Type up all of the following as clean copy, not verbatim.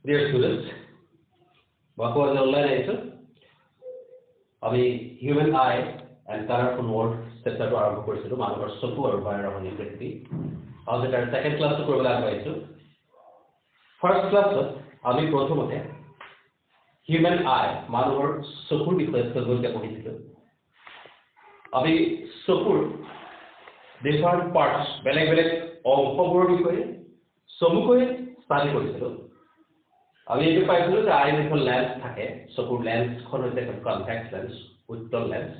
Dear students, what was the online answer? Human eye and colorful world chapter to আৰম্ভ কৰিছিলো মানুহৰ চকু আৰু বায়ুৰ অনিপ্ৰেতি আজি তাৰ সেকেন্ড ক্লাস to কৰিবলৈ আগবাঢ়িছো ফাৰ্স্ট ক্লাছত আমি প্ৰথমতে হিউম্যান আই মানুহৰ চকুৰ বিষয়ে সগোলকে পঢ়িছিলো আমি চকুৰ different parts বেলেগ বেলেগ অংশবোৰৰ বিষয়ে চমুকৈ স্টাডি কৰিছিলো আমি এইটো পাইছিলো যে আইৰ এখন লেন্স থাকে চকুৰ লেন্সখন হৈছে এখন কনভেক্স লেন্স উত্তল লেন্স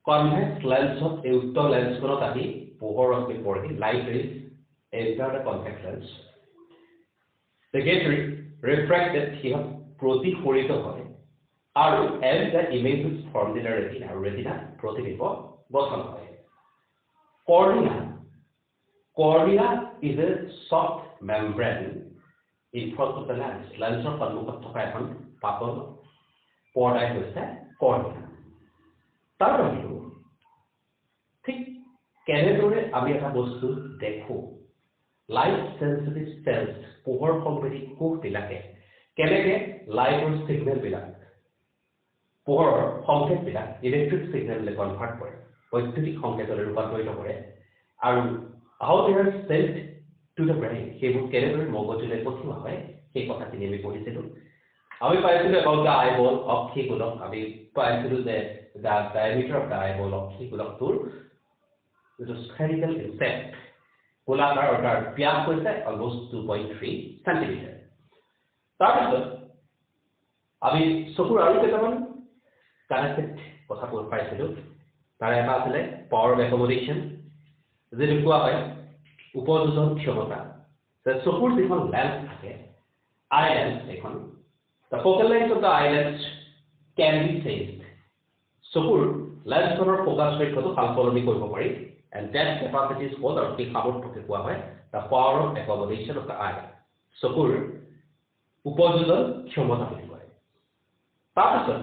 কনভেক্স লেন্সত এই উত্তল লেন্সখনত আহি পোহৰ ৰশ্মি পৰে light raise enter the convex lens they get refracted here প্ৰতিফলিত হয় আৰু as the image is formed in the retina প্ৰতিবিম্ব গঠন হয় cornea is a soft membrane in front of the lens lensৰ সন্মুখত থকা এখন পাতল পৰ্দাই হৈছে cornea তাৰ বাহিৰেও ঠিক কেনেদৰে আমি এটা বস্তু দেখো লাইট সেন্সিটিভ সেলস পোহৰ সংবেদী কোষবিলাকে কেনেকে লাইটৰ সিগন্যাল বিলাক পোহৰৰ সংকেত বিলাক ইলেক্ট্ৰিক সিগন্যাললৈ কনভাৰ্ট কৰে বৈদ্যুতিক সংকেতলৈ ৰূপান্তৰিত কৰে আৰু how they are sent to the brain সেইবোৰ কেনেদৰে মগজুলৈ পঠিওৱা হয় সেই কথাখিনি আমি পঢ়িছিলো আমি পাইছিলো about the eyeball of অক্ষিগোলক আমি পাইছিলো যে the diameter of the eyeball of অক্ষিগোলকটোৰ is a spherical insect গোলাকাৰ অৰ্থাৎ ব্যাস হৈছে almost 2.3 cm তাৰপিছত আমি চকুৰ আৰু কেইটামান কানেক্টেড কথা পাইছিলো তাৰ এটা আছিল পাৱাৰ অফ একমোডেশন যেনে কোৱা হয় উপযোজন ক্ষমতা যে চকুৰ যিখন লেন্স থাকে আই লেন্স এখন the focal length of the eye lens can be changed চকুৰ লেন্সখনৰ ফোকাস ৰেটটো সলনি কৰিব পাৰি and that capacity is called or the সামৰ্থ্যকে কোৱা হয় the power of accommodation of the eye চকুৰ উপযোজন ক্ষমতা বুলি কয় তাৰপিছত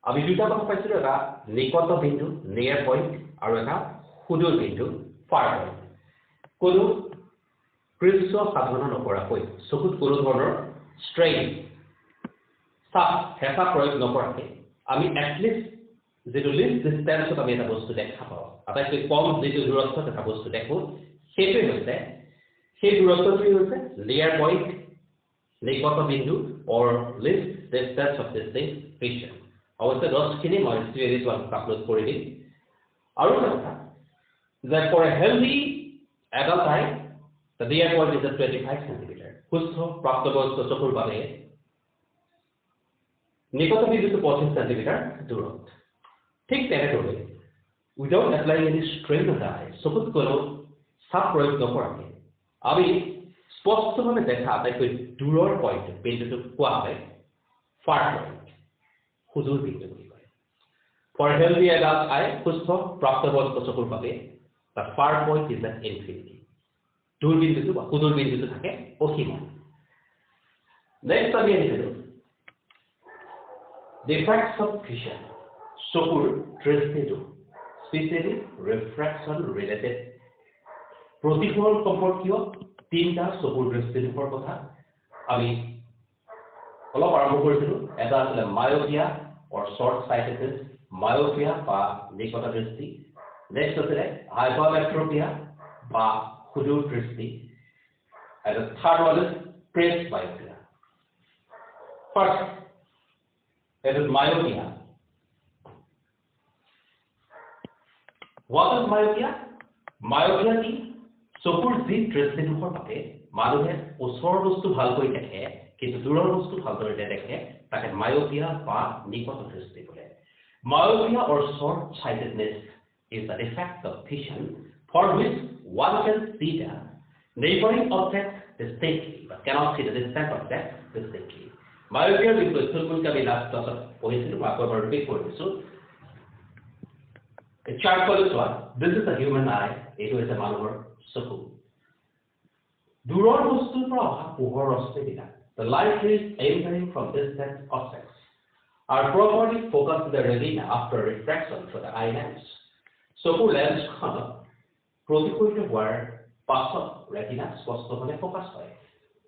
আমি দুটা কথা পাইছিলো এটা নিকট বিন্দু নিয়াৰ পইণ্ট আৰু এটা সুদূৰ বিন্দু ফাৰ পইণ্ট কোনো পৃষ্ঠ সাধনা নকৰাকৈ চকুত কোনো ধৰণৰ ষ্ট্ৰেইন চাপ হেঁচা প্ৰয়োগ নকৰাকৈ আমি এটলিষ্ট যেটো লিষ্ট ডিসটেন্সত আমি এটা বস্তু দেখা পাওঁ আটাইতকৈ কম যেটো দূৰত্বত এটা বস্তু দেখো সেইটোৱে হৈছে সেই দূৰত্বটো হৈছে নিয়াৰ পইণ্ট নিকট বিন্দু or least distance of this thing vision অৱশ্যে 10 খিনি মই ষ্টুডিঅ'ত আপলোড কৰি দিম আৰু এটা যে for a healthy adult eye the near point is 25 cm সুস্থ প্ৰাপ্তবয়স্ক চকুৰ বাবে নিকট বিন্দুটো 25 cm দূৰত ঠিক তেনেদৰে without applying any strain on the eye চকুত কোনো চাপ প্ৰয়োগ নকৰাকৈ আমি স্পষ্টভাৱে দেখা আটাইতকৈ দূৰৰ পইণ্ট বিন্দুটো কোৱা হয় ফাৰ পইণ্ট সুদূৰ বিন্দু বুলি কয় for healthy adult eye সুস্থ প্ৰাপ্তবয়স্ক চকুৰ বাবে the far point is at infinity দূৰ বিন্দুটো বা সুদূৰ বিন্দুটো থাকে অসীম next আমি আহিলো the effects of vision চকুৰ দৃষ্টিটো স্পেচিয়েলি ৰিফ্ৰেকশন ৰিলেটেড প্ৰতিফলন সম্পৰ্কীয় তিনটা চকুৰ দৃষ্টিৰ কথা আমি অলপ আৰম্ভ কৰিছিলো এটা আছিল myopia or short sightedness myopia বা নিকট দৃষ্টি নেক্সট আছিল হাইপাৰমেট্ৰোপিয়া বা সুদূৰ দৃষ্টি and the third one is presbyopia first it is myopia what is myopia myopia কি চকুৰ যি দৃষ্টিদোষৰ বাবে মানুহে ওচৰৰ বস্তু ভালকৈ দেখে কিন্তু দূৰৰ বস্তু ভালদৰে দেখে তাকে মায়োপিয়া বা নিকট দৃষ্টি বোলে myopia or short sightedness is a defect of vision for which one can see the neighboring object distinctly but cannot see the distant object distinctly myopia বিষয়ে চকুৰ আমি লাষ্ট ক্লাছত পঢ়িছিলো বা আকৌ ৰিপিট কৰিছো a chart for this one this is a human eye এইটো হৈছে মানুহৰ চকু দূৰৰ বস্তুৰ পৰা অহা পোহৰ ৰশ্মিবিলাক the light rays entering from distant objects are properly focused to the retina after refraction through the eye lens চকুৰ লেন্সখনত প্ৰতিফলিত হোৱাৰ পাছত ৰেটিনা স্পষ্টভাৱে ফোকাস হয়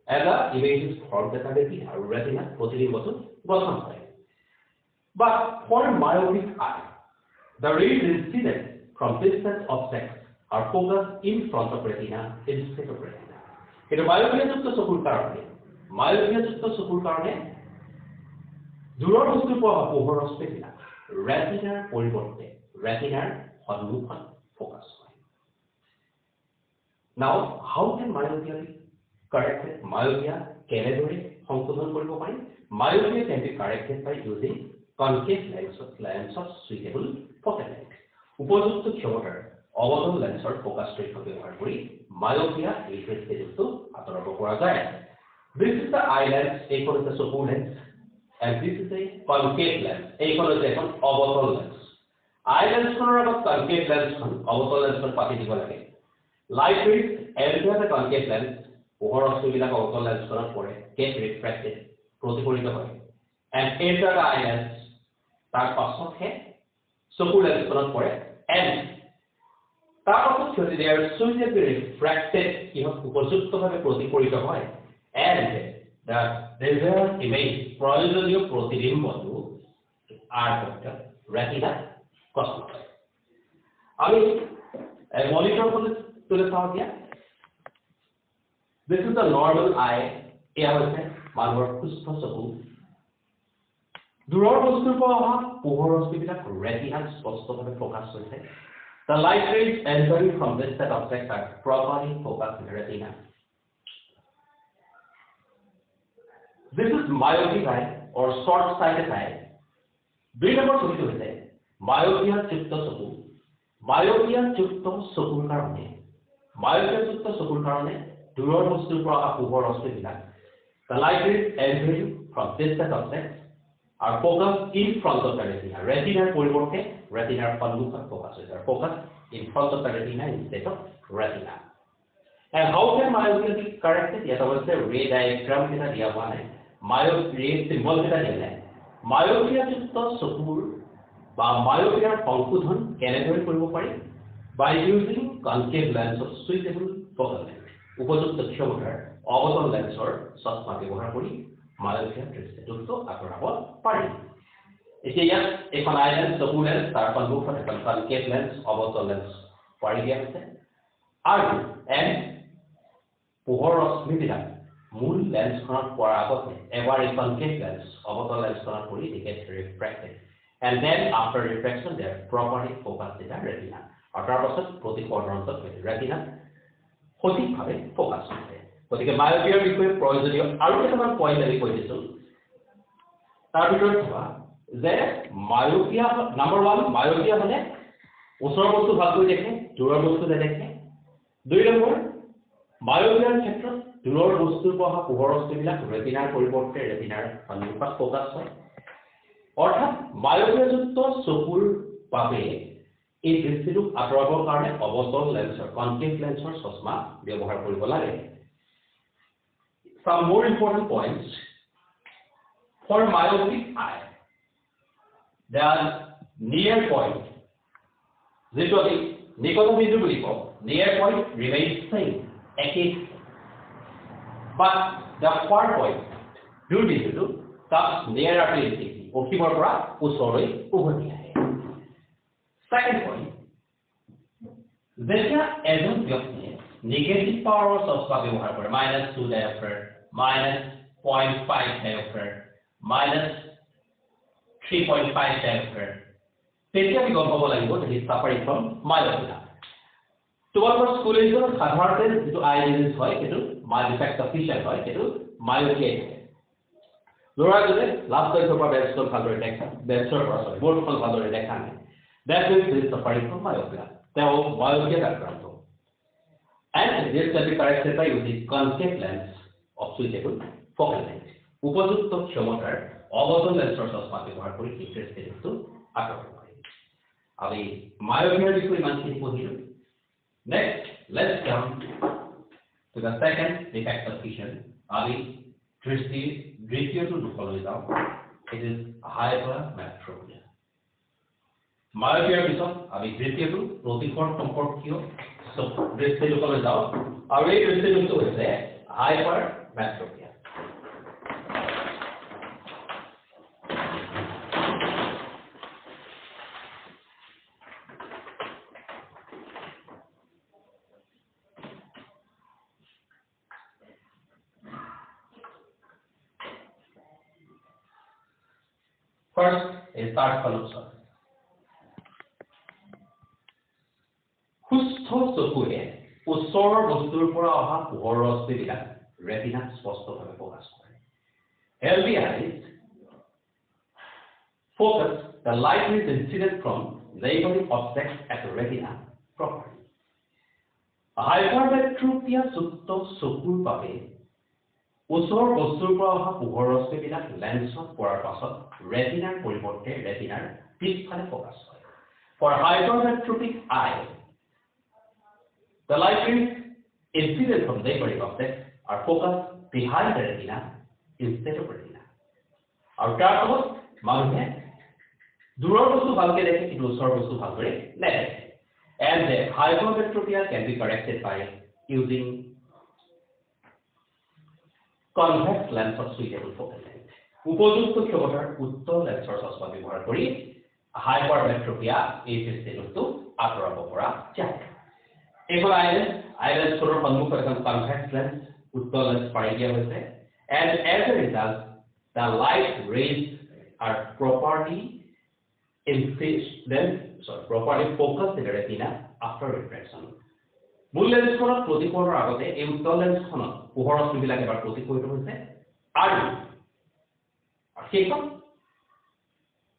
এটা ইমেজ ফৰ্ম এটা দেখি আৰু ৰেটিনা প্ৰতিবিম্বটো গঠন কৰে but for myopic eye the rays receded from distant objects are focused in front of retina instead of retina কিন্তু myopia যুক্ত চকুৰ কাৰণে দূৰৰ বস্তুৰ পৰা পোহৰৰ ৰশ্মিবিলাক ৰেটিনাৰ পৰিৱৰ্তে ৰেটিনাৰ সন্মুখত ফোকাস হয় now how can myopia be corrected myopia কেনেদৰে সংশোধন কৰিব পাৰি myopia can be corrected by using concave lens of suitable focal length উপযুক্ত ক্ষমতাৰ অৱতল লেন্সৰ ফোকাস দৈৰ্ঘ্য ব্যৱহাৰ কৰি myopia এই দৃষ্টিযুক্ত আঁতৰাব পৰা যায় this is the eye lens এইখন হৈছে চকুৰ lens and this is a concave lens এইখন হৈছে এখন অৱতল লেন্স eye lens খনৰ আগত concave lens খন অৱতল লেন্সৰ পাতি দিব লাগে light rays enter the concave lens পোহৰ ৰশ্মিবিলাক অৱতল লেন্সখনত পৰে get refracted প্ৰতিফলিত হয় and enter the eye lens তাৰ পাছতহে চকুৰ লেন্সখনত পৰে and তাৰ পাছত যদি they are suitably refracted কিহত উপযুক্তভাৱে প্ৰতিফলিত হয় and the desired image প্ৰয়োজনীয় প্ৰতিবিম্বটো আৰ্ট ৰেটিনা গঠন কৰে আমি মনিটৰ তুলে চাওঁ দিয়া this is the normal eye এয়া হৈছে মানুহৰ সুস্থ চকু দূৰৰ বস্তুৰ পৰা অহা পোহৰ ৰশ্মিবিলাক ৰেটিনাত স্পষ্টভাৱে ফোকাস হৈছে the light rays entering from distant objects are properly focused in retina this is myopic eye or short sighted eye দুই নম্বৰ ছবিটো হৈছে myopia যুক্ত চকুৰ কাৰণে দূৰৰ বস্তুৰ পৰা অহা পোহৰ ৰশ্মিবিলাক the light rays entering from distant objects are focused in front of the retina retinar পৰিৱৰ্তে retinar সন্মুখত ফোকাস হৈছে focus in front of the retina instead of retina and how can myopia be corrected yet also ray diagram এটা দিয়া হোৱা নাই myopia symbol এটা দিয়া নাই myopia যুক্ত চকুৰ বা myopia সংশোধন কেনেদৰে কৰিব পাৰি by using concave lens of suitable focal length উপযুক্ত ক্ষমতাৰ অৱতল লেন্সৰ চশমা ব্যৱহাৰ কৰি myopia দৃষ্টিযুক্ত আঁতৰাব পাৰি এতিয়া ইয়াত এখন আই লেন্স চকুৰ লেন্স তাৰ সন্মুখত এখন কনকেভ লেন্স অৱতল লেন্স পাৰি দিয়া হৈছে আৰু পোহৰ ৰশ্মিবিলাক মূল লেন্সখনত পৰাৰ আগতে এবাৰ এই কনকেভ লেন্স অৱতল লেন্সখনত পৰি get refracted and then after refraction they are properly focused in the retina আৰু তাৰ পাছত প্ৰতিফলনত ৰেটিনা সঠিকভাৱে ফোকাস কৰে গতিকে মায়োপিয়াৰ বিষয়ে প্ৰয়োজনীয় আৰু কেইটামান পইণ্ট আমি কৈ দিছো তাৰ ভিতৰত থকা যে মায়োপিয়া নম্বৰ 1 মায়োপিয়া মানে ওচৰৰ বস্তু ভালকৈ দেখে দূৰৰ বস্তু নেদেখে দুই নম্বৰ মায়োপিয়াৰ ক্ষেত্ৰত দূৰৰ বস্তুৰ পৰা পোহৰ ৰশ্মিবিলাক ৰেটিনাৰ পৰিৱৰ্তে ৰেটিনাৰ সন্মুখত ফোকাস হয় অৰ্থাৎ মায়োপিয়া যুক্ত চকুৰ বাবে এই দৃষ্টিটোক আঁতৰাবৰ কাৰণে অৱতল লেন্সৰ কনকেভ লেন্সৰ চশমা ব্যৱহাৰ কৰিব লাগে some more important points for myopic eye the near point যেটো আমি নিকট বিন্দু বুলি কওঁ near point remains same একেই but the far point দূৰ বিন্দুটো comes nearer to infinity অসীমৰ পৰা ওচৰলৈ উভতি আহে second point যেতিয়া এজন ব্যক্তিয়ে নেগেটিভ পাৱাৰৰ চশমা ব্যৱহাৰ কৰে -2 diopter -0.5 diopter -3.5 diopter তেতিয়া আমি গম পাব লাগিব যে হি সাফাৰিং ফ্ৰম মায়োপিয়া তোমালোকৰ স্কুল এজনত সাধাৰণতে যেটো আই ডিজিজ হয় সেইটো মাইডিফেক্ট অফিচিয়েল হয় সেইটো মায়োপিয়া লৰাজনে লাষ্ট টাইমৰ পৰা বেষ্টৰ ভালদৰে দেখা বেষ্টৰ পৰা বৰ্ডখন ভালদৰে দেখা নাই that means he is suffering from myopia তেওঁ myopia আক্ৰান্ত and this can be corrected by using concave lens of suitable focal length উপযুক্ত ক্ষমতাৰ অৱতল লেন্সৰ চশমা ব্যৱহাৰ কৰি এই দৃষ্টিটো আঁতৰাব পাৰি আমি myopia বিষয়ে ইমানখিনি পঢ়িলো next let's come to the second defect of vision আমি দ্বিতীয়টো দুখলৈ যাওঁ it is hypermetropia myopia পিছত আমি দ্বিতীয়টো প্ৰতিফলন সম্পৰ্কীয় দৃষ্টিটোলৈ যাওঁ আৰু এই দৃষ্টিটো হৈছে hypermetropia hypermetropia. First is start collection. সুস্থ চকুৱে ওচৰৰ বস্তুৰ পৰা অহা পোহৰৰ ৰশ্মিবিলাক ৰেটিনাত স্পষ্টভাৱে ফোকাস কৰে। Healthy eyes focus the light rays incident from neighboring objects at the retina properly. Hypermetropia যুক্ত চকুৰ বাবে ওচৰৰ বস্তুৰ পৰা অহা পোহৰৰ ৰশ্মিবিলাক লেন্সত পৰাৰ পাছত ৰেটিনাৰ পৰিৱৰ্তে ৰেটিনাৰ পিছফালে ফোকাস হয়। For hypermetropic eye, the light rays incident from neighboring objects are focused behind the retina instead of retina. আৰু তাৰ ফলত মানুহে দূৰৰ বস্তু ভালকে দেখে কিন্তু ওচৰৰ বস্তু ভালদৰে নেদেখে। And the hypermetropia can be corrected by using convex lens of suitable focal length. উপযুক্ত ক্ষমতাৰ উত্তল লেন্সৰ চশমা ব্যৱহাৰ কৰি hypermetropia এই দৃষ্টিদোষটো আঁতৰাব পৰা যায়। এইখন আইলেন্সৰ সন্মুখত এখন কনভেক্স লেন্স উত্তল লেন্স পাৰি দিয়া হৈছে and as a result the light rays are properly focused in the retina after refraction. মূল লেন্সখনত প্ৰতিফলনৰ আগতে এই উত্তল লেন্সখনত পোহৰৰ ৰশ্মিবিলাক এবাৰ প্ৰতিফলিত হৈছে আৰু সেইখন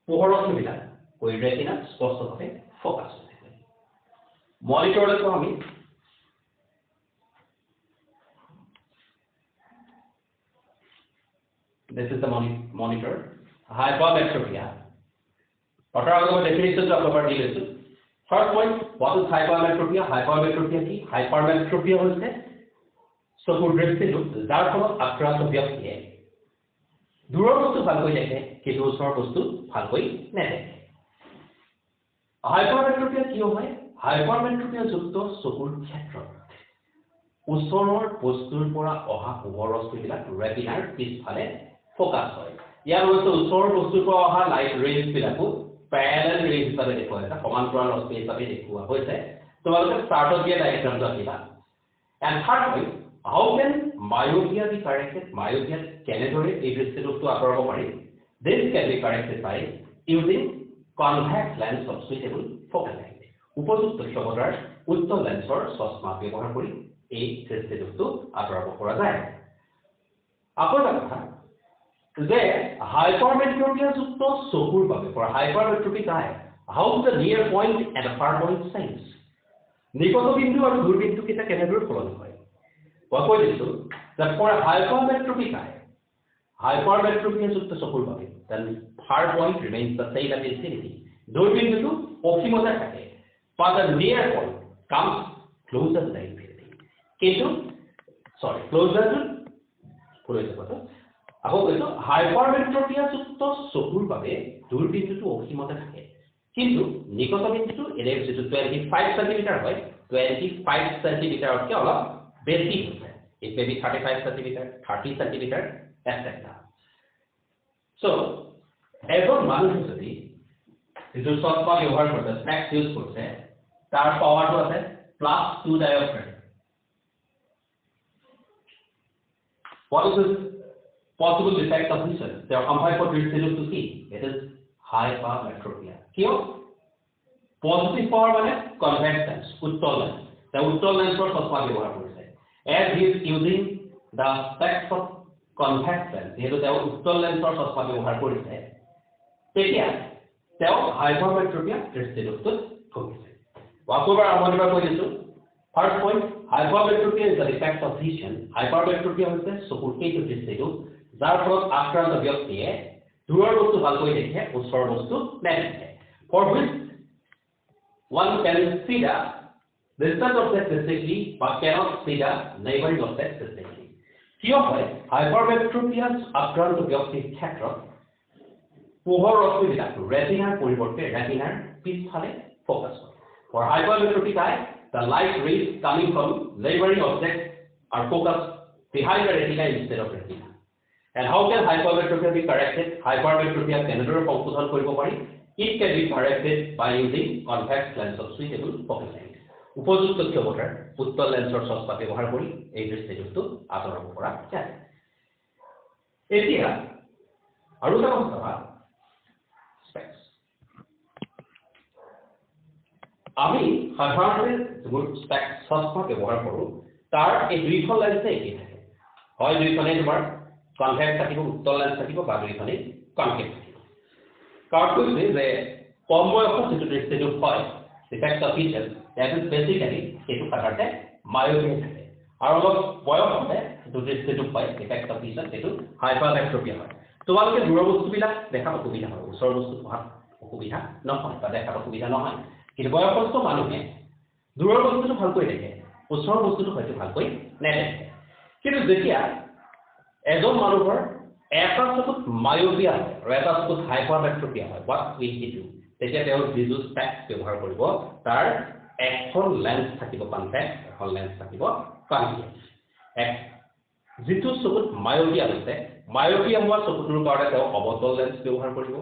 পোহৰৰ ৰশ্মিবিলাক ওই ৰেটিনাত স্পষ্টভাৱে ফোকাস হৈছে। মনিটৰলৈ কওঁ আমি This is the monitor. Hypermetropia. What are the definitions of hypermetropia? First point, what is hypermetropia? Hypermetropia কি? Hypermetropia হৈছে চকুৰ দৃষ্টিটো যাৰ ফলত আক্ৰান্ত ব্যক্তিয়ে দূৰৰ বস্তু ভালকৈ দেখে কিন্তু ওচৰৰ বস্তু ভালকৈ নেদেখে। Hypermetropia কিয় হয়? Hypermetropia যুক্ত চকুৰ ক্ষেত্ৰত ওচৰৰ বস্তুৰ পৰা অহা পোহৰৰ ৰশ্মিবিলাক ৰেটিনাৰ পিছফালে ফোকাস হয়। ইয়াৰ হৈছে ওচৰৰ বস্তুৰ পৰা অহা লাইট ৰেজ বিলাকো প্যাৰেলাল ৰেজ হিচাপে দেখুওৱা হৈছে, সমান্তৰাল ৰশ্মি হিচাপে দেখুওৱা হৈছে। তোমালোকে স্টাৰ্টত দিয়া ডায়াগ্ৰামটো আঁকিবা। And third point, how can myopia be corrected? Myopia কেনেদৰে এই দৃষ্টিদোষটো আঁতৰাব পাৰি? This can be corrected by using convex lens of suitable focal length. উপযুক্ত ক্ষমতাৰ উত্তল লেন্সৰ চশমা ব্যৱহাৰ কৰি এই দৃষ্টিদোষটো আঁতৰাব পৰা যায়। আকৌ এটা কথা যে hypermetropia যুক্ত চকুৰ বাবে for hypermetropic eye, how the near point and the far point sense? নিকট বিন্দু আৰু দূৰ বিন্দু কেইটা কেনেদৰে সলনি হয়? মই কৈ দিছো that for hypermetropic eye, hypermetropia যুক্ত চকুৰ বাবে then far point remains the same at infinity. দূৰ বিন্দুটো অসীমতে থাকে, but the near point comes closer to the infinity. কিন্তু closer to আকৌ কৈছো hypermetropia যুক্ত চকুৰ বাবে দূৰ বিন্দুটো অসীমতে থাকে কিন্তু নিকট বিন্দুটো এনে যেটো 25 সেন্টিমিটাৰ হয় 25 সেন্টিমিটাৰতকৈ অলপ বেছি হয়। It may be 35 centimeter, 30 centimeter, etc. So, এজন মানুহ যদি যেটো চশমা ব্যৱহাৰ কৰে স্পেক্স ইউজ কৰিছে তাৰ পাৱাৰটো আছে +2 diopter. What is this possible defect of vision? There are সম্ভাব্য দৃষ্টিদোষটো কি? It is hypermetropia. কিয়? Positive power মানে convex lens, উত্তল লেন্স। The উত্তল লেন্সৰ চশমা ব্যৱহাৰ কৰিছে। As he is using the specs of convex lens, যেহেতু তেওঁ উত্তল লেন্সৰ চশমা ব্যৱহাৰ কৰিছে, তেতিয়া তেওঁ hypermetropia দৃষ্টিদোষটোত ভুগিছে। বাকোবাৰ আৰম্ভণিৰ কৈ দিছো। First point, hypermetropia is a defect of vision. Hypermetropia হৈছে চকুৰ সেইটো দৃষ্টিদোষ যাৰ ফলত আক্ৰান্ত ব্যক্তিয়ে দূৰৰ বস্তু ভালকৈ দেখে ওচৰৰ বস্তু নেদেখে। For which one can see the distant object distinctly but cannot see the neighboring object distinctly. কিয় হয় hypermetropia আক্ৰান্ত ব্যক্তিৰ ক্ষেত্ৰত পোহৰ ৰশ্মিবিলাক ৰেটিনাৰ পৰিৱৰ্তে ৰেটিনাৰ পিছফালে ফোকাস হয়। For hypermetropic eye, the light rays coming from neighboring objects are focused behind the retina instead of retina. And how can hypermetropia be corrected? Hypermetropia কেনেদৰে সংশোধন কৰিব পাৰি? It can be corrected by using convex lens of suitable focal length. উপযুক্ত ক্ষমতাৰ উত্তল লেন্সৰ চশমা ব্যৱহাৰ কৰি এই দৃষ্টিযুক্ত আঁতৰাব পৰা যায়। এতিয়া আৰু এটা কথা স্পেক্স। আমি সাধাৰণতে যিবোৰ স্পেক্স চশমা ব্যৱহাৰ কৰোঁ তাৰ এই দুইখন লেন্সে একেই থাকে। হয় দুইখনে তোমাৰ কনভেক্স থাকিব উত্তল লেন্স থাকিব বা দুইখনে কনকেভ থাকিব। কাৰণ কৈছে যে কম বয়সত যিটো দৃষ্টিযোগ হয় defect of vision that is basically সেইটো সাধাৰণতে মায়োপিয়া থাকে আৰু অলপ বয়স হ'লে যিটো দৃষ্টিযোগ হয় ডিফেক্ট অফ ভিজন সেইটো হাইপাৰমেট্ৰপিয়া হয়। তোমালোকে দূৰৰ বস্তুবিলাক দেখাত অসুবিধা হয় ওচৰৰ বস্তু পঢ়াত অসুবিধা নহয় বা দেখাত অসুবিধা নহয় কিন্তু বয়সস্থ মানুহে দূৰৰ বস্তুটো ভালকৈ দেখে ওচৰৰ বস্তুটো হয়তো ভালকৈ নেদেখে কিন্তু যেতিয়া এজন মানুহৰ এটা চকুত মায়োপিয়া হয় আৰু এটা চকুত হাইপাৰমেট্ৰপিয়া হয় what we do তেতিয়া তেওঁ যিটো স্পেক্স ব্যৱহাৰ কৰিব তাৰ এখন লেন্স থাকিব কনভেক্স এখন লেন্স থাকিব কনকেভ যিটো চকুত মায়োপিয়া হৈছে মায়োপিয়া হোৱা চকুটোৰ কাৰণে তেওঁ অবতল লেন্স ব্যৱহাৰ কৰিব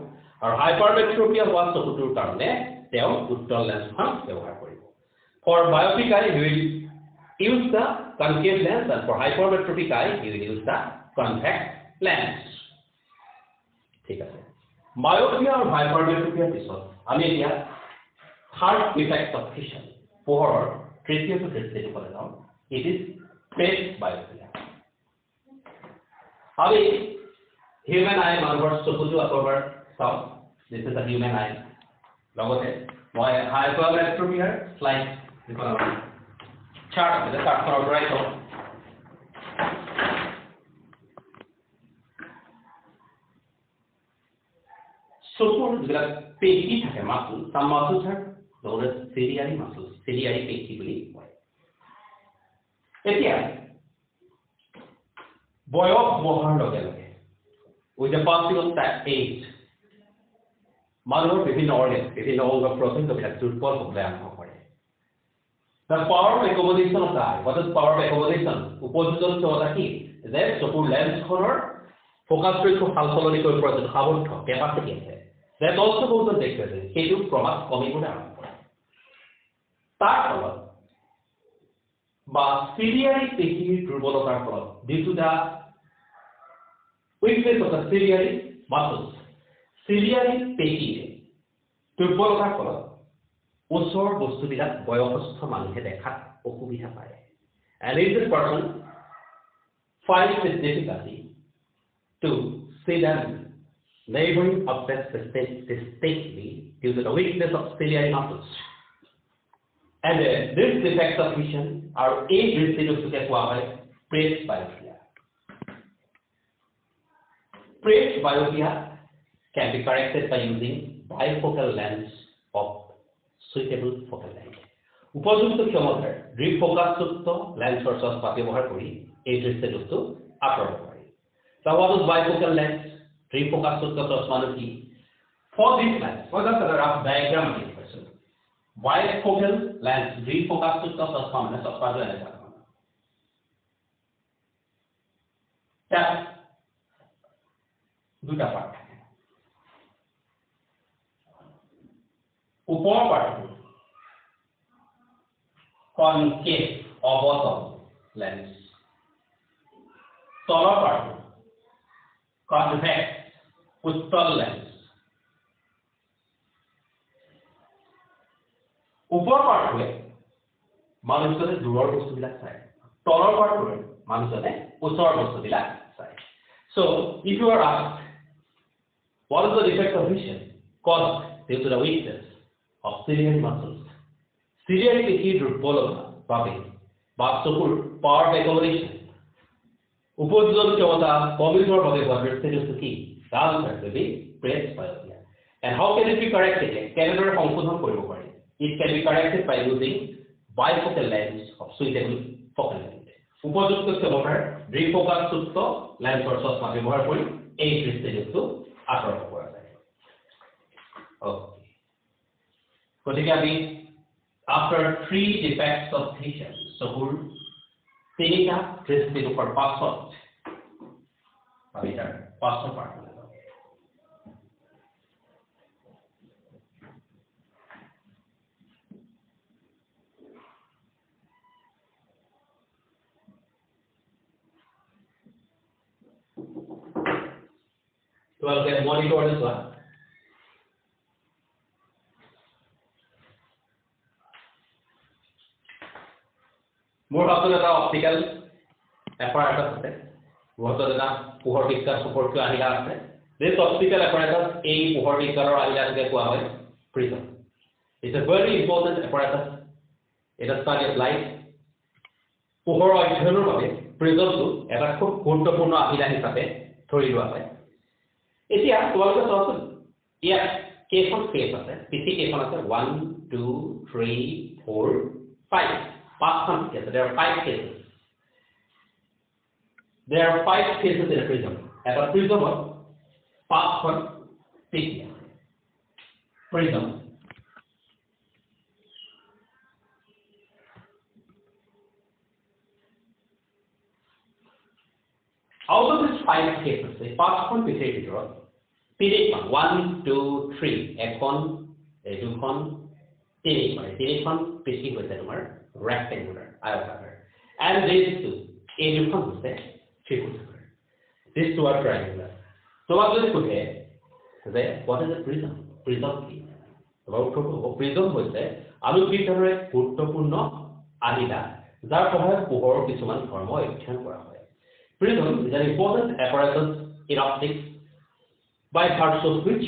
আৰু হাইপাৰমেট্ৰপিয়া হোৱা চকুটোৰ কাৰণে তেওঁ উত্তল লেন্সখন ব্যৱহাৰ কৰিব for myopic eye you will use the concave lens and for hypermetropic eye you will use the convex lens ঠিক আছে myopia আৰু hypermetropia পিছত আমি এতিয়া third defect of vision পোহৰৰ তৃতীয়টো দৃষ্টিটো ক'লে যাওঁ it is phase myopia আমি human eye মানুহৰ চকুটো আকৰবাৰ চাওঁ this is a human eye লগতে মই hypermetropia slide দেখুৱাম chart আছে চাৰ্টখনৰ পৰাই চাওঁ চকুৰ যিবিলাক পেশী থাকে মাসুল some muscles are known as ciliary muscles ciliary পেশী বুলি কয় এতিয়া বয়স বঢ়াৰ লগে লগে with the passing of that age মানুহৰ বিভিন্ন অৰ্গেন বিভিন্ন অংগ প্ৰত্যংগবিলাক দুৰ্বল হ'বলৈ আৰম্ভ কৰে the power of accommodation of the eye what is power of accommodation উপযোজন ক্ষমতা কি যে চকুৰ লেন্সখনৰ ফোকাস ৰেটটো সালসলনি কৰিব পৰা যিটো সামৰ্থ্য কেপাচিটি আছে that also goes on দেখুৱাইছে সেইটো প্ৰভাৱ কমিবলৈ আৰম্ভ কৰে তাৰ ফলত বা ciliary পেশীৰ দুৰ্বলতাৰ ফলত due to the weakness of the ciliary muscles ciliary পেশীৰ দুৰ্বলতাৰ ফলত ওচৰৰ বস্তুবিলাক বয়সস্থ মানুহে দেখাত অসুবিধা পায় and if this person finds it difficulty to see them neighboring objects distinctly due to the weakness of ciliary muscles and this defect of vision are a dৃষ্টিযোগটোকে কোৱা হয় phase myopia phase myopia can be corrected by using bifocal lens of suitable focal length উপযুক্ত ক্ষমতাৰ ৰিফোকাসযুক্ত লেন্সৰ চশমা ব্যৱহাৰ কৰি এই দৃষ্টিযোগটো আঁতৰাব পাৰি so what is bifocal lens ৰিফোকাসযুক্ত চশমাটো কি for this lens for the rough diagram of this person bifocal lens ৰিফোকাসযুক্ত চশমা মানে চশমাটো এনেকুৱা তাত দুটা পাৰ্ট থাকে ওপৰৰ পাৰ্টটো কনকেভ অবতল লেন্স তলৰ পাৰ্টটো কনভেক্স উত্তল লেন্স ওপৰৰ পাৰ্টটোৱে মানুহজনে দূৰৰ বস্তুবিলাক চায় তলৰ পাৰ্টটোৱে মানুহজনে ওচৰৰ বস্তুবিলাক চায় so if you are asked what is the defect of vision caused due to the weakness of ciliary muscles ciliary পেশীৰ দুৰ্বলতা বাবে বা চকুৰ power of accommodation উপযোজন ক্ষমতা কমিবৰ বাবে হোৱা দৃষ্টিযোগটো কি the answer will be phase myopia and how can it be corrected কেনেদৰে সংশোধন কৰিব পাৰি it can be corrected by using bifocal lens of suitable focal length উপযুক্ত ক্ষমতাৰ ৰিফোকাসযুক্ত লেন্সৰ চশমা ব্যৱহাৰ কৰি এই দৃষ্টিযোগটো আঁতৰাব পৰা যায় গতিকে আমি after 3 defects of vision চকুৰ তিনিটা দৃষ্টিদোষৰ পাছত আমি তাৰ পাছৰ part 12 K monitor this one more आपन এটা অপটিক্যাল apparatus আছে বহুত এটা পোহৰ বিস্তাৰ সম্পৰ্কীয় আহিলা আছে this optical apparatus এই পোহৰ বিস্তাৰৰ আহিলাকে কোৱা হয় prism it's a very important apparatus it is study of light পোহৰ অধ্যয়নৰ বাবে prismটো এটা খুব গুৰুত্বপূৰ্ণ আহিলা হিচাপে ধৰি লোৱা হয় এতিয়া তোমালোকে চাওঁচোন ইয়াত কেইখন ফেজ আছে পিটি কেইখন আছে 1 2 3 4 5 পাঁচখন cash there are 5 cases there are 5 cases in a prism at a prism পাঁচখন পিটি prism out of these 5 cases the পাঁচখন পিটিৰ ভিতৰত তিনিখন 1 2 3 এখন দুখন তিনিখন পিটি হৈছে তোমাৰ rectangular aeropacker and these two a দুখন হৈছে triangular these two are triangular তোমাক যদি কোঠে যে what is a prism কি তোমাক কোঠো prism হৈছে আলোকিতৰে গুৰুত্বপূৰ্ণ আহিলা যাৰ সহায়ত পোহৰৰ কিছুমান ধৰ্ম অধ্যয়ন কৰা হয় prism is an important apparatus in optics by parts of which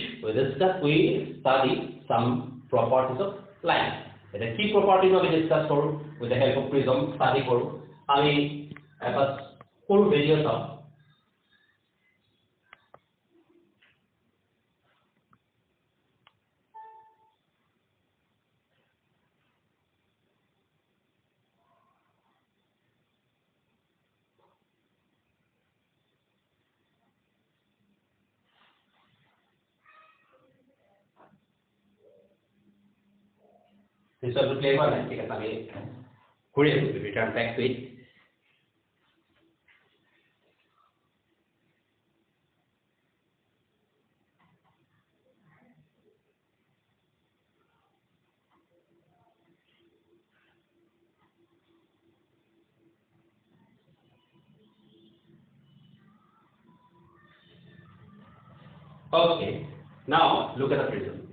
we study some properties of light the key properties of discuss কৰো with the help of prism study কৰো আমি এটা ফুল ভিডিও চাও This is the flavor and take a we return back to it. Okay, now look at the prism.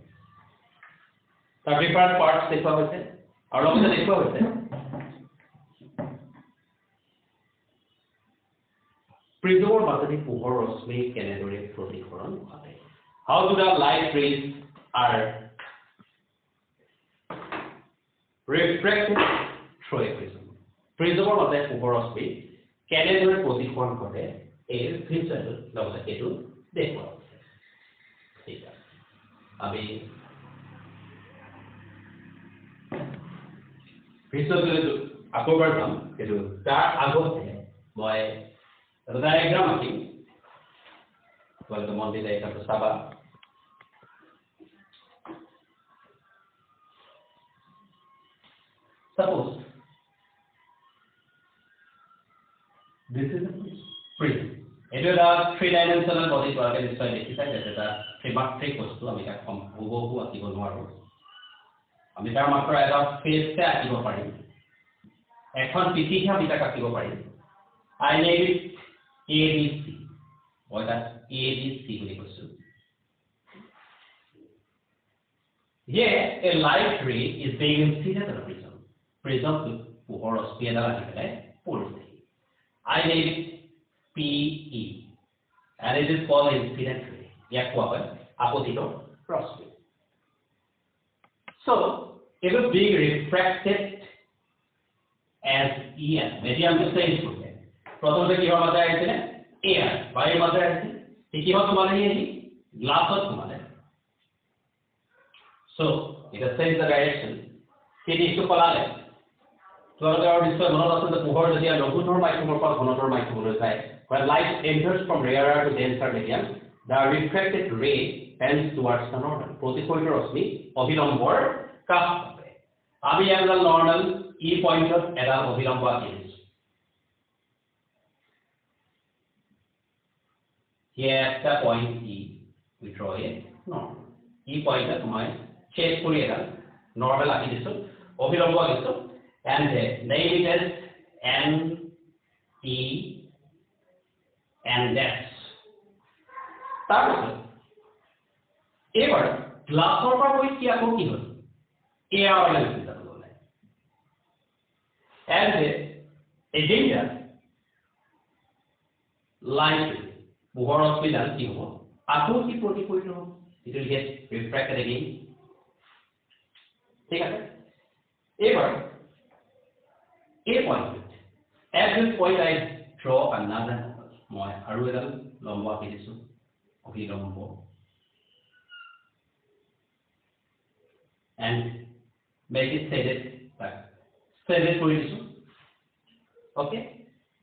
The different parts देखा होते हैं और लोग से देखा होते हैं prism और बाकी पोहर रश्मि केनेडोरे प्रतिफलन होते हैं how do the light rays are refracted through a prism और बाकी पोहर रश्मि केनेडोरे प्रतिफलन होते हैं एक फिल्टर लोग से केटू देखा ठीक है अभी পিছলৈ আকবাৰ কাম এটো তাৰ আগতে মই ডায়াগ্ৰাম আঁকিম তোমালোকে মন দি ডায়াগ্ৰামটো চাবা suppose this is a prism এটো এটা 3 ডাইমেনশনাল বডি তোমালোকে নিশ্চয় দেখিছা এটা ত্ৰিমাত্ৰিক বস্তু আমি তাক হুবহু আঁকিব নোৱাৰো আমি তাৰ মাত্ৰ এটা ফেজতে আঁকিব পাৰিম এখন পিঠিহে আমি তাক আঁকিব পাৰিম I name it ABC or that ABC বুলি কৈছো here a light ray is being incident on a prism পোহৰ ৰশ্মি এটা লাগি পেলাই পৰিছে I name it PE and it is called incident ray ইয়াক কোৱা হয় আপতিত ৰশ্মি So, it is being refracted as EM. Medium to say it. प्रथम से क्या होता है इसमें air. वायु होता है इसमें. एक ही बात तुम्हारे ये नहीं. Glass और तुम्हारे. So, it is saying the direction. कि इसको पला ले. तो अगर आप इसको मनोरंजन से पोहर जैसे या लोगों माइक्रोफोन पर घनत्व माइक्रोफोन होता है. When light enters from rarer to denser medium, the refracted ray tends towards the normal. प्रतिफलित रश्मि অভিলম্বৰ কাষ পাবে আমি এডাল নরমাল ই পয়েন্টত এডাল অভিলম্ব আঁকিছো here at the point E, we draw a normal. E point at my chase Korea, normal acquisition, Ovilombo and the name it as N, E, and S. তাৰপিছত এবাৰ গ্লাছৰ পৰা গৈ কি আকৌ কি হ'ল এয়াৰ লেন্স এটা ল'লে and a danger light পোহৰৰ পিলাল কি হ'ব আকৌ কি প্ৰতিফলিত হ'ব it will get refracted again ঠিক আছে এবাৰ a point at this point I draw another মই আৰু এডাল লম্ব আঁকি দিছো অভিলম্ব and make it shaded like shaded position okay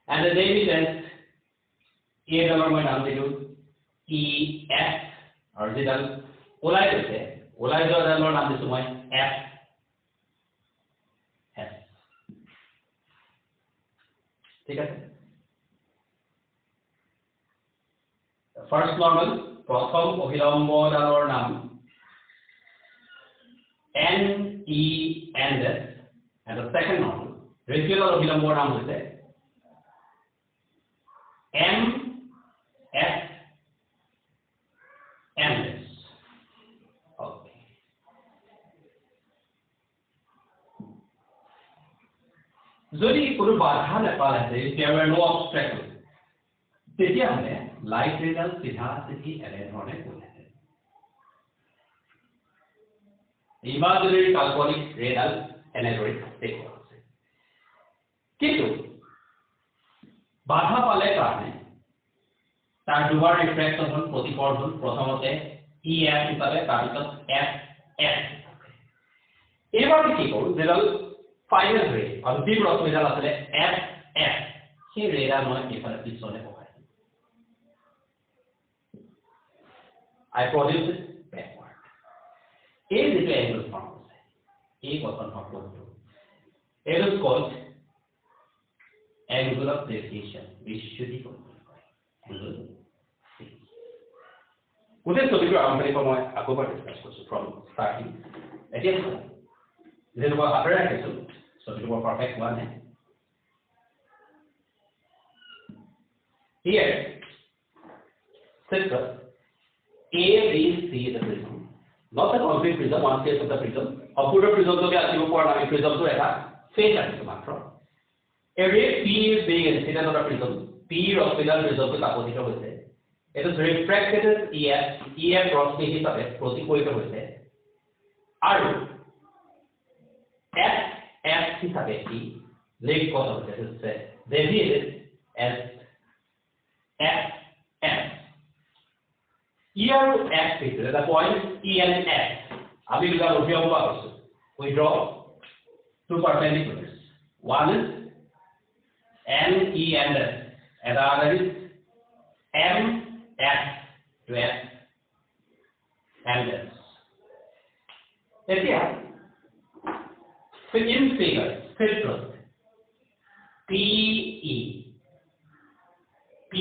and the name is as a dollar my naam dilu E F or digital olai dollar naam disu moi F S ঠিক আছে first normal প্রথম অভিলম্ব ডালৰ নাম N E and S and the second normal radial অভিলম্বৰ নাম হৈছে M S M S okay যদি কোনো বাধা নাপালে there were no obstacles তেতিয়া হলে লাইট ৰেডাল সিধা সিধি এনে ধৰণে গৈ আছে ইমাজিনাৰী কাল্পনিক ৰেডাল এনেদৰে দেখুওৱা আছে কিন্তু বাধা পালে কাৰণে তাৰ দুবাৰ ৰিফ্ৰেকশন হ'ল প্ৰতিফলন প্ৰথমতে ই এফ হিচাপে তাৰপিছত এফ এফ এবাৰ কি কৰো যেডাল ফাইনেল ৰে অন্তিম ৰশ্মিডাল আছিলে এফ এফ সেই ৰেডাল মই এইফালে পিছলে পকাই I produce it backward. A is the angle form. A was on top of two. It is called angular deviation. Which should be called angle C. What is the bigger amount of my Akoba discuss from starting? Again, this was upper angle, so it was perfect one. Here, circle. A, B, C is the prism. Not the complete prism, one face of the prism. A put a prism to be achieved for a prism to a face at the macro. A ray P is being incident on a prism. P hospital prism to the opposite with it. It is refracted as EF cross me is a proticoid with it. R F F is a T, late cause of this is said. They did it as F F. Here X is the point E and X. We draw two perpendiculars. One is N E and S, and the other is M S to S and S. Here, in figure, citrus P E. P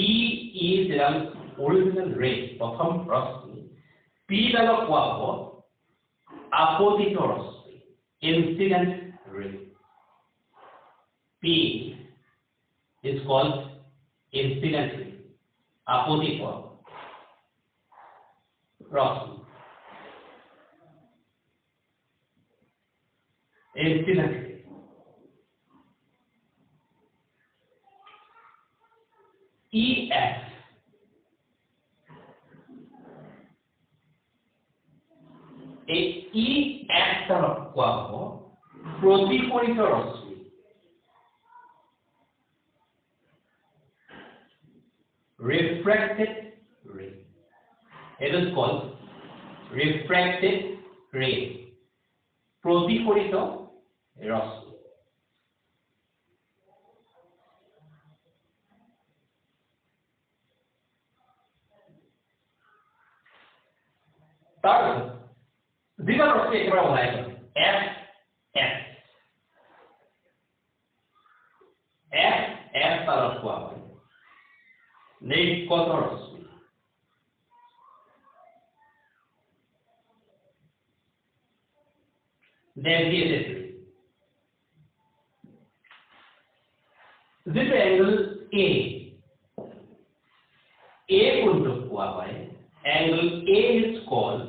is the original ray প্রথম রশ্মি P ডালক কোৱা হ'ব আপতিত ৰশ্মি incident ray P is called incident ray আপতিত ৰশ্মি incident ray EF a EF দ্বাৰা কোৱা হ'ব প্ৰতিফলিত ৰশ্মি refracted ray it is called refracted ray প্ৰতিফলিত ৰশ্মি তাৰপিছত দুটা ৰশ্মি একেবাৰে ওলাইছে F F F F তালত কোৱা হয় নেট কত ৰশ্মি deviated ray. This angle A কোনটো কোৱা হয় angle A is called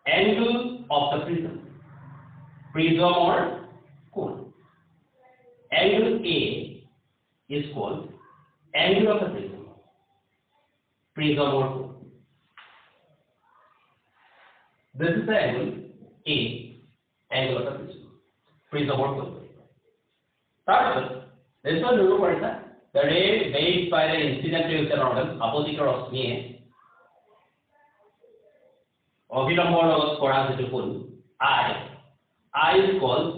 angle of the prism or cone. Angle A is called angle of the prism or cone. This is the angle A, angle of the prism or cone. This one you know the ray made by the incident ray of opposite rosmi অভিলম্বৰ লগত কৰা যেটো কোণ I is called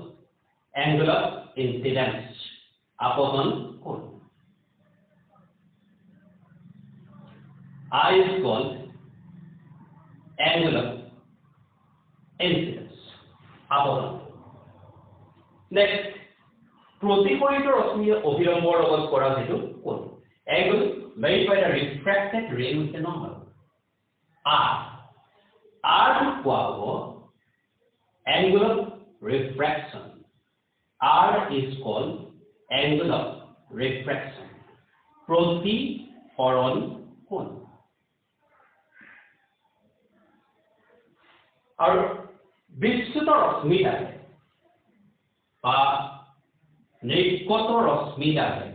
angle of incidence আপতন কোণ. I is called angle of incidence আপতন. Next, প্রতিফলিত রশ্মি অভিলম্বৰ লগত কৰা যেটো কোণ angle made by the refracted ray with the normal R কোৱা হ'ব angle of refraction. R is called angle of refraction প্রতিফলন কোণ. আৰু বিস্তৃত ৰশ্মি থাকে বা নিকট ৰশ্মি থাকে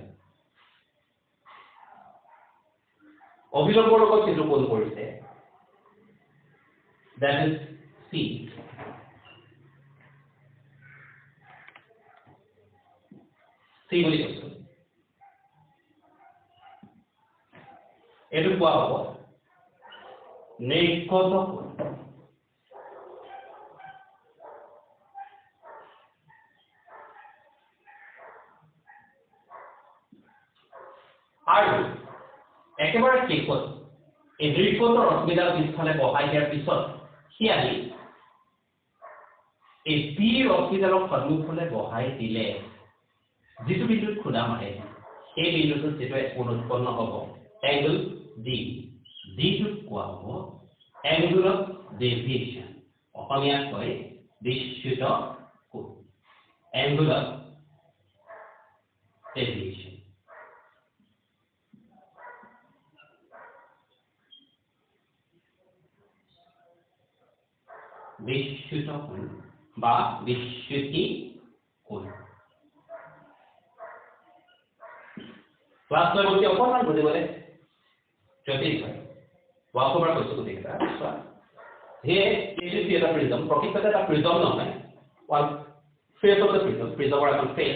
অভিলম্বৰ লগত যেটো কোণ কৰিছে that is C. C বুলি কৈছো এটো কোৱা হ'ব নিকট কোণ. আৰু একেবাৰে শেষত এই নিকট ৰশ্মিডাল পিছফালে বহাই দিয়াৰ পিছত হিয়ালি এই পি ৰশ্মিডালক সন্মুখলৈ বহাই দিলে যেটো বিন্দুত খুদা মাৰে এই বিন্দুটো যেটো কোণ উৎপন্ন হ'ব এংগল ডি টো কোৱা হ'ব এংগল অফ ডেভিয়েশন অসমীয়াত কয় বিচ্যুত কোণ এংগল অফ ডেভিয়েশন. বিচ্যুত কোণ বা বিচ্যুতি কোণ. ক্লাস লৈ বলতে অকণমান বুজিবলে জটিল হয় ওয়াকোভাৰ কৈছো গোটেইটা চোৱা হে এইটো এটা প্ৰিজম প্ৰকৃততে এটা প্ৰিজম নহয় ওয়ান ফেস অফ দ্য প্ৰিজমৰ এখন ফেস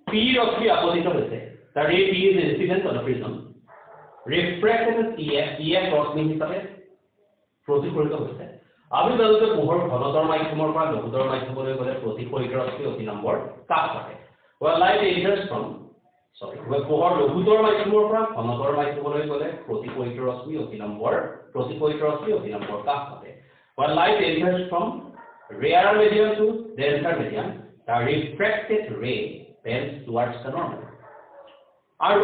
P ৰশ্মি আপতিত হৈছে the ray P is incident on the prism refracted as EF ৰশ্মি হিচাপে প্ৰতিফলিত হৈছে. আমি জানো যে পোহৰ ঘনতৰ মাধ্যমৰ পৰা লঘুতৰ মাধ্যমলৈ গলে প্ৰতিফলিত ৰশ্মি অতি নম্বৰ কাষ থাকে. Well, light enters from পোহৰ লঘুতৰ মাধ্যমৰ পৰা ঘনতৰ মাধ্যমলৈ গলে প্ৰতিফলিত ৰশ্মি অতি নম্বৰ কাষ থাকে. Well, light enters from rarer medium to denser medium, the refracted ray bends towards the normal. আৰু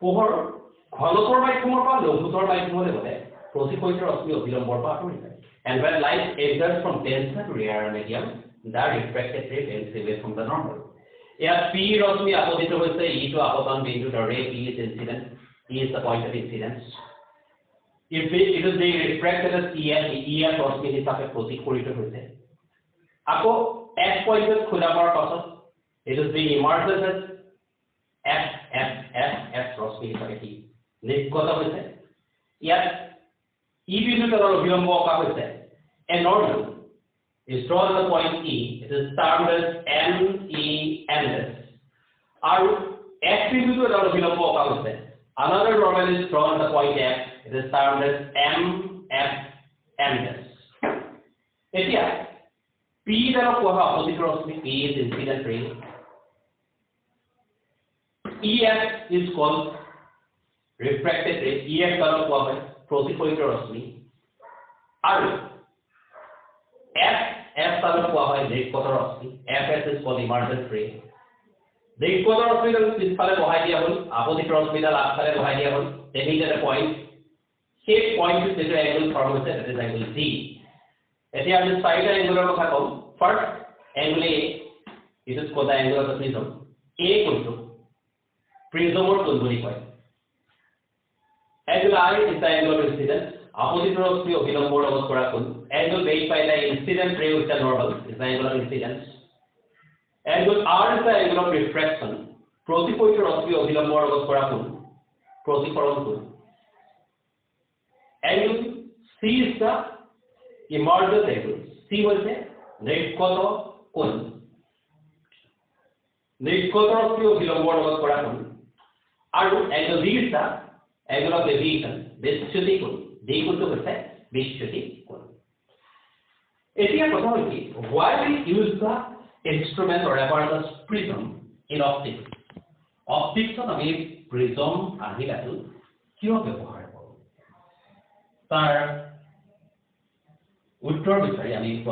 পোহৰ ঘনতৰ মাধ্যমৰ পৰা লঘুতৰ মাধ্যমলৈ গলে প্ৰতিফলিত ৰশ্মি অবিলম্বৰ পৰা আঁতৰি যায়. And when light enters from denser to rarer medium, the refracted ray bends away from the normal. Here P রশ্মি আপতিত হৈছে E to আপতন বিন্দু the ray P is incident. E is the point of incidence. If it is being refracted as EF রশ্মি হিচাপে প্ৰতিফলিত হৈছে. আকৌ F পইণ্টত খোলা কৰাৰ পাছত it is being immersed as F ৰশ্মি হিচাপে কি নিৰ্গত হৈছে. ইয়াত E বিন্দুৰ অভিলম্ব অকা হৈছে a normal is drawn at the point E. It is termed as MEMS. Our F biন্দুটো এটা অভিলম্ব অকা হৈছে. Another normal is drawn at the point F. It is termed as MFMS. এতিয়া P দ্বাৰা কোৱা opposite Rashmi P is incident ray. EF is called refracted ray. EF দ্বাৰা কোৱা হয় প্ৰতিফলিত ৰশ্মি. আৰু F দ্বাৰা কোৱা হয় নিৰ্গত ৰশ্মি. FS is called emergent ray. নিৰ্গত ৰশ্মিডাল পিছফালে বহাই দিয়া হ'ল opposite ৰশ্মিডাল আগফালে বহাই দিয়া হ'ল. Then is a point. সেই পইণ্টটো যেটো এংগল ফৰ্ম হৈছে that is angle D. এতিয়া আমি চাৰিটা এংগলৰ কথা কম. First, angle A, this is called the angle of the prism. A equal to prism or convoli point. Angle I is the angle of incidence. Opposite of the ovilum board of Korakun. Angle made by the incident ray with the normal is the angle of incidence. Angle R is the angle of refraction. Procipoitor of the ovilum board of Korakun. Prociporon. Angle C is the emergent angle. C was the net color cone. Net color of the ovilum board of Korakun. And angle D is the angle of deviation. This should equal. D equal to effect, B should equal. Why we use the instrument or apparatus prism in optics? Optics on a prism and hilatul, kyo beharable. Tar Uttar Bisari, I mean,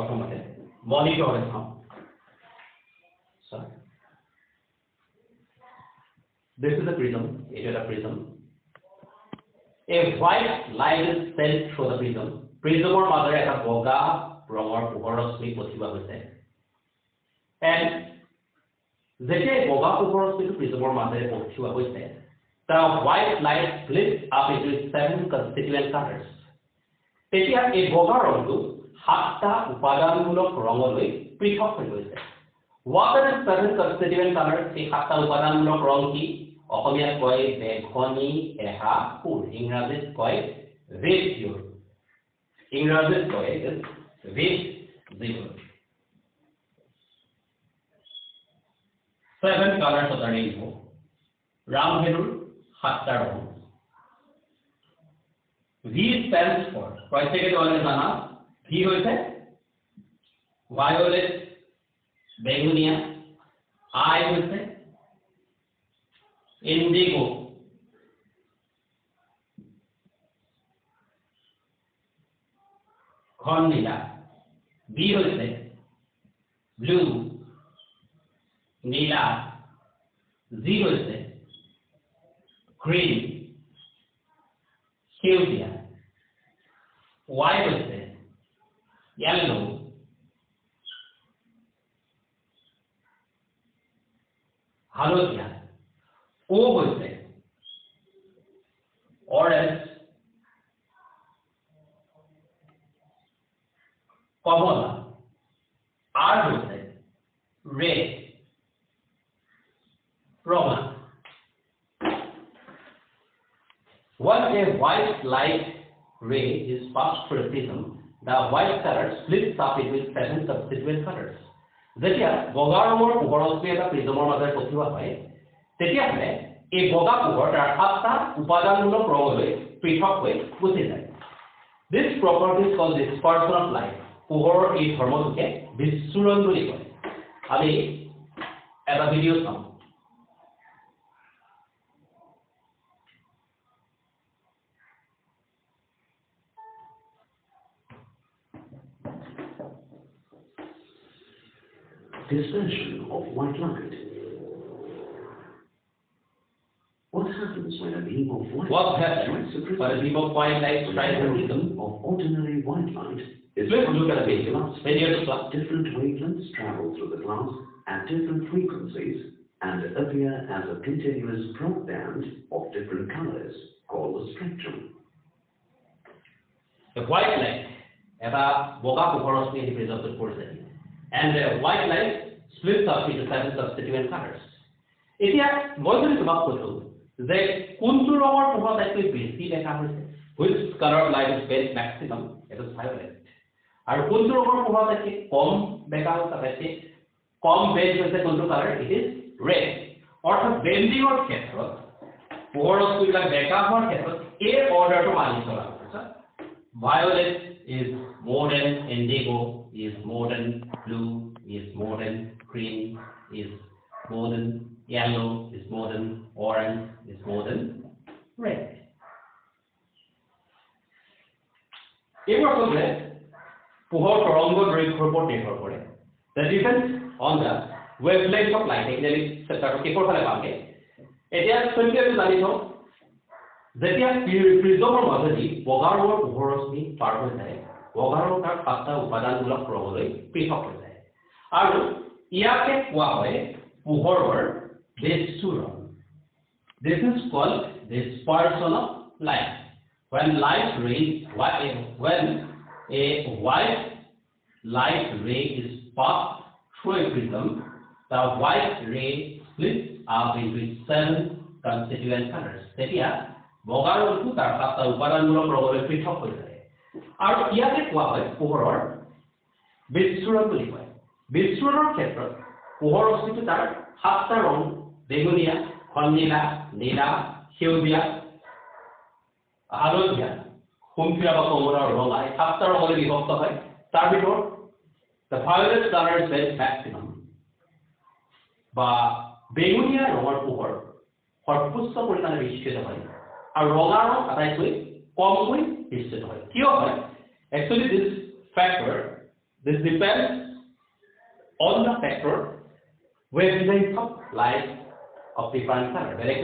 monitor is how. Sorry. This is a prism, it is a prism. A white light is sent through the prism. Prism or mother at a boga, or puhorosmi pothiba hoise. And Zete boga puhorosmi to prism or mother pothiba hoise. The white light splits up into 7 constituent colors. Tetia a boga rongu, hatta upadanmulok rongoloi, prithok hoise. What are the 7 constituent colors? A hatta upadanmulok rongi. অসমীয়াত কয় বেখনি এহা ফুল ইংৰাজীত কয় red pure ইংৰাজীত কয় red Jigar 7 colors of the rainbow ৰামধেনুৰ 7টা ৰং V stands for কয়টাকে তোমালোকে জানা V হৈছে ভায়োলেট বেগুনিয়া I হৈছে indigo, cornea, B hoise, blue, nila, Z hoise, green, heusia, Y hoise, yellow, halosia. O hoise orange, কমলা R hoise red, ৰঙা. When a white light ray is passed through a prism, the white color splits up into 7 subsequent colors. যেতিয়া বগা ৰঙৰ পোহৰৰশ্মি এটা প্ৰিজমৰ মাজেৰে পঠিওৱা হয় তেতিয়াহলে এই বগা পোহৰ তাৰ 7টা উপাদানমূলক ৰঙলৈ পৃথক হৈ গুচি যায়. This property is called dispersion of light. পোহৰৰ এই ধৰ্মটোকে বিচ্ছুৰণ বুলি কয়. আমি এটা ভিডিও চাম. Dispersion of white light. What happens when a beam of white light of ordinary white light is let's look at a page. Different wavelengths travel through the glass at different frequencies and appear as a continuous broadband of different colors called the spectrum. The white light eta boga pohorosmi in prism to portion. And the white light splits up into 7 subsequent colors. এতিয়া মই যদি তোমাক কৈছো যে কোনটো ৰঙৰ পোহৰ তাতকৈ বেছি দেখা হৈছে which color of light is best maximum it is violet আৰু কোনটো ৰঙৰ পোহৰ তাতকৈ কম দেখা হৈছে তাতকৈ কম বেছ হৈছে কোনটো color it is red অৰ্থাৎ বেন্ডিংৰ ক্ষেত্ৰত পোহৰৰশ্মিবিলাক দেখা হোৱাৰ ক্ষেত্ৰত এই অৰ্ডাৰটো মানি চলা হৈছে violet is more than indigo is more than blue is more than green is more than yellow is more than orange is more than red. এবাৰ ক'লে পোহৰ তৰংগৰ দৈৰ্ঘ্যৰ ওপৰত নিৰ্ভৰ কৰে. The depends on the wavelength of light. Actually, চেপ্টাৰটো কেকৰ ফালে পামগে. এতিয়া সংখ্যাটো জানি থওঁ. যেতিয়া প্ৰিজমৰ মাজেদি বগা ৰঙৰ পোহৰ ৰশ্মি পাৰ হৈ যায় বগা ৰঙৰ 7টা উপাদানমূলক ৰঙলৈ পৃথক হৈ যায়. আৰু ইয়াকে কোৱা হয় পোহৰৰ বিচ্ছুৰণ This is called dispersion of light when a white light ray is passed through a prism the white ray splits up into 7 constituent colors তেতিয়া বগাৰ ৰংটো তাৰ সাতটা উপাদানমূলক ৰঙলৈ পৃথক হৈ যায় আৰু ইয়াকে কোৱা হয় পোহৰৰ বিচ্ছুৰণ বুলি কয় বিচ্ছুৰণৰ ক্ষেত্ৰত পোহৰ ৰশ্মিটো তাৰ সাতটা ৰং বেঙুনীয়া খন্দিলা নীলা সেউজীয়া হালধীয়া কুমফিয়া বা কমলাৰ ৰঙা এই সাতটা ৰঙলৈ বিভক্ত হয় তাৰ ভিতৰত the violet color is very maximum বা বেঙুনীয়া ৰঙৰ পোহৰ সৰ্বোচ্চ পৰিমাণে বিস্তৃত হয় আৰু ৰঙা ৰং আটাইতকৈ কমকৈ বিস্তৃত হয় কিয় হয় actually this depends on the factor wavelength of light of different color বেলেগ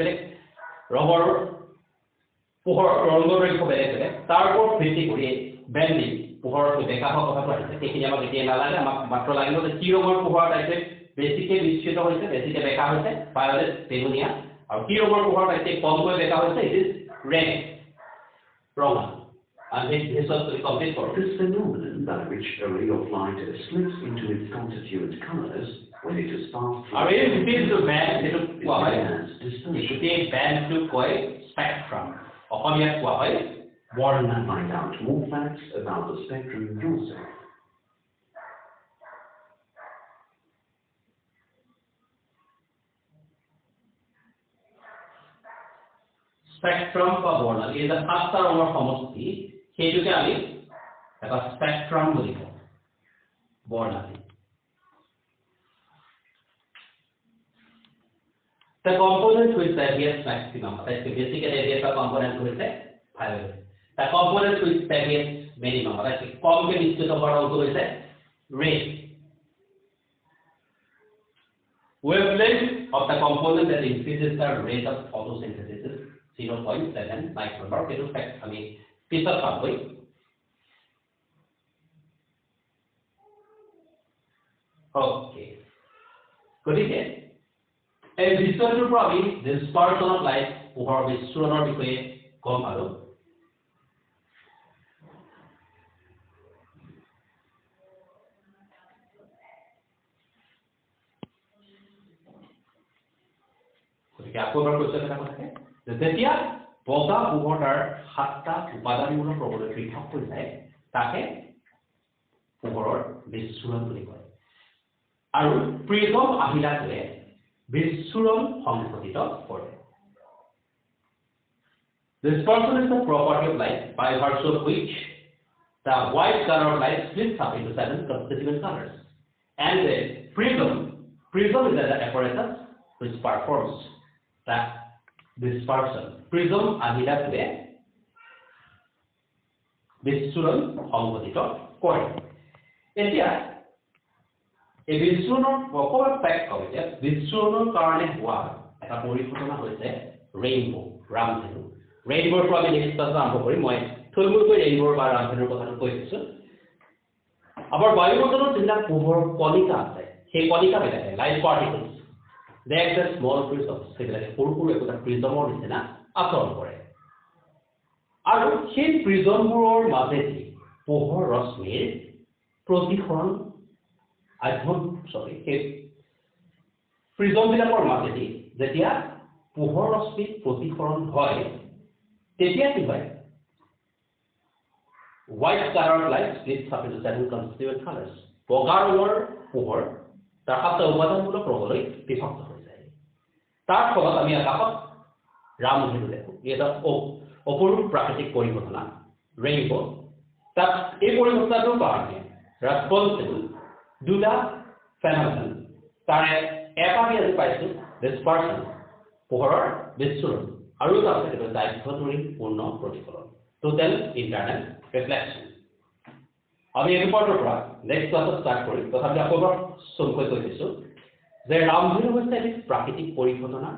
ৰঙৰ পোহৰ ৰঙৰ দৈৰ্ঘ্য বেলেগ তাৰ ওপৰত ভিত্তি কৰি বেণ্ডিং পোহৰৰ দেখা হোৱা কথাটো আছে সেইখিনি আমাক এতিয়া নালাগে আমাক মাত্ৰ লাগিব যে কি ৰঙৰ পোহৰ আটাইতকৈ বেছিকৈ বিস্তৃত হৈছে বেছিকৈ দেখা হৈছে ভায়োলেট বেঙুনীয়া আৰু কি ৰঙৰ পোহৰ আটাইতকৈ কমকৈ দেখা হৈছে ইট ইজ red ৰঙা and this is also complete for this phenomenon by which a ray of light splits into its constituent colors when it is passed through and it is the band to koi spectrum অসমীয়াত কোৱা হয় বৰ্ণ find out more facts about the spectrum process spectrum বা বৰ্ণ এই যে সাতটা ৰঙৰ সমষ্টি সেইটোকে আমি এটা স্পেক্ট্ৰাম বুলি কওঁ বৰ্ণালী The component with the radius maximum that is basically radius of component with the violet the component with the radius minimum that is commonly listed over also with the red wavelength of the component that increases the rate of photosynthesis is 0.7 micron per kilo fact I mean piece of pathway okay good again এই বিষয়টোৰ পৰা আমি dispersion of light পোহৰ বিচ্ছুৰণৰ বিষয়ে গম পালো গতিকে আপোনাৰ কোৱেশ্চন এটা থাকে যেতিয়া বগা পোহৰৰ সাতটা উপাদানমূলক ৰঙলৈ পৃথক হৈ যায় তাকে পোহৰৰ বিচ্ছুৰণ বুলি কয় আৰু প্ৰিজম আহিলাটোৱে বিচ্ছুৰণ সংঘটিত কৰে Dispersion is the property of light by virtue of which the white color of light splits up into 7 constituent colors and the prism is an apparatus which performs the dispersion prism আহিলাটোৱে বিচ্ছুৰণ সংঘটিত কৰে এতিয়া এই বিচ্ছুৰণৰ অকল fact কয় বিচ্ছুৰণৰ কাৰণে হোৱা এটা পৰিঘটনা হৈছে ৰেইনবো ৰামধেনু ৰেইনবোৰ পৰা আমি নেক্সট ক্লাছত আৰম্ভ কৰিম মই থুলমূলকৈ ৰেইনবোৰ বা ৰামধেনুৰ কথাটো কৈ দিছো আমাৰ বায়ুমণ্ডলত যিবিলাক পোহৰৰ কণিকা আছে সেই কণিকাবিলাকে light particles they act as small prisms সেইবিলাকে সৰু সৰু একোটা প্ৰিজমৰ নিচিনা আচৰণ কৰে আৰু সেই প্ৰিজমবোৰৰ মাজেদি পোহৰ ৰশ্মিৰ প্ৰতিফলন সেই প্ৰিজমবিলাকৰ মাজেদি যেতিয়া পোহৰ ৰশ্মিৰ প্ৰতিফলন হয় তেতিয়া কি হয় white color light splits up into 7 constituent colors বগা ৰঙৰ পোহৰ তাৰ সাতটা উপাদানমূলক ৰঙলৈ বিভক্ত হৈ যায় তাৰ ফলত আমি আকাশত ৰামধেনু দেখো এটা অপৰূপ প্ৰাকৃতিক পৰিঘটনা ৰেইনবো তাত এই পৰিঘটনাটোৰ কাৰণে ৰেসপন্সিবল দুটা ফেনোমেনন তাৰে এটা আমি আজি পাইছো ডিসপাৰশন পোহৰৰ বিচ্ছুৰণ আৰু এটা আছে এটা দায়িত্বধৰী পূৰ্ণ প্ৰতিফলন টোটাল ইন্টাৰনেল ৰিফ্লেকশন আমি এই পৰ্বৰ পৰা নেক্সট ক্লাছত ষ্টাৰ্ট কৰিম তথাপি আকৌ চমুকৈ কৈ দিছো যে ৰামধেনু হৈছে এক প্ৰাকৃতিক পৰিঘটনা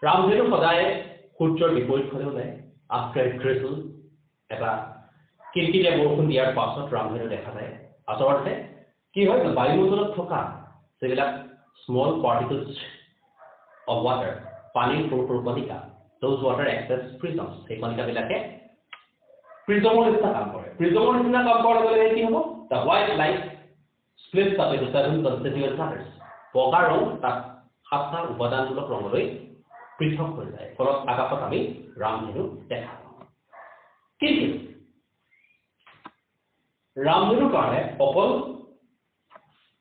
ৰামধেনু সদায় সূৰ্যৰ বিপৰীত ফালে যায় আফটাৰ ড্ৰিজল এটা কিনকিনীয়া বৰষুণ দিয়াৰ পাছত ৰামধেনু দেখা যায় আচলতে কি হয় বায়ুমণ্ডলত থকা যিবিলাক small particles of water পানীৰ সৰু কণিকা those water acts as prisms সেই কণিকাবিলাকে প্ৰিজমৰ নিচিনা কাম কৰে প্ৰিজমৰ নিচিনা কাম কৰাৰ লগে লগে কি হ'ব the white light splits up into 7 constituent colors বগা ৰং তাত 7টা উপাদানমূলক ৰঙলৈ পৃথক হৈ যায় ফলত আকাশত আমি ৰামধেনু দেখা পাওঁ কিন্তু ৰামধেনুৰ কাৰণে অকল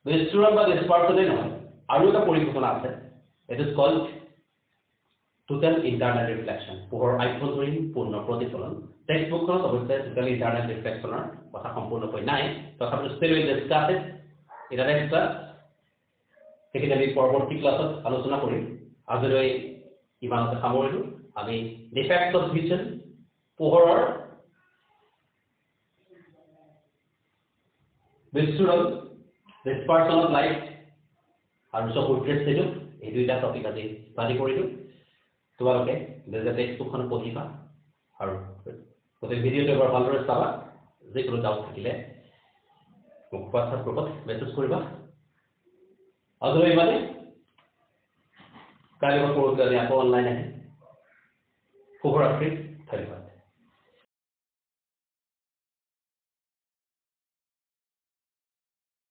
বিস্ফোৰণ বা ডিসপাৰচনে নহয় আৰু এটা পৰিকল্পনা আছে it is called total internal reflection পোহৰ আভ্যন্তৰীণ পূৰ্ণ প্ৰতিফলন টেক্সটবুকত অৱশ্যে total internal reflectionৰ কথা সম্পূৰ্ণকৈ নাই তথাপি still we discuss it in the next class এখানে আমি পৰৱৰ্তী ক্লাছত আলোচনা কৰিম আজিলৈ ইমানতে সামৰিলো আমি ডিফেক্টস অফ ভিজন পোহৰৰ বিস্ফোৰণ dispersion of light আৰু চকুৰ দৃষ্টিটো এই দুইটা টপিক আজি স্টাডি কৰিলো তোমালোকে যেনে টেক্সটবুকখন পঢ়িবা আৰু গোটেই ভিডিঅ'টো এবাৰ ভালদৰে চাবা যিকোনো ডাউট থাকিলে মোক WhatsApp গ্ৰুপত মেছেজ কৰিবা আজিলৈ ইমানে কাইলৈ পৰৱৰ্তী আকৌ অনলাইন আহে শুভৰাত্ৰি ধন্যবাদ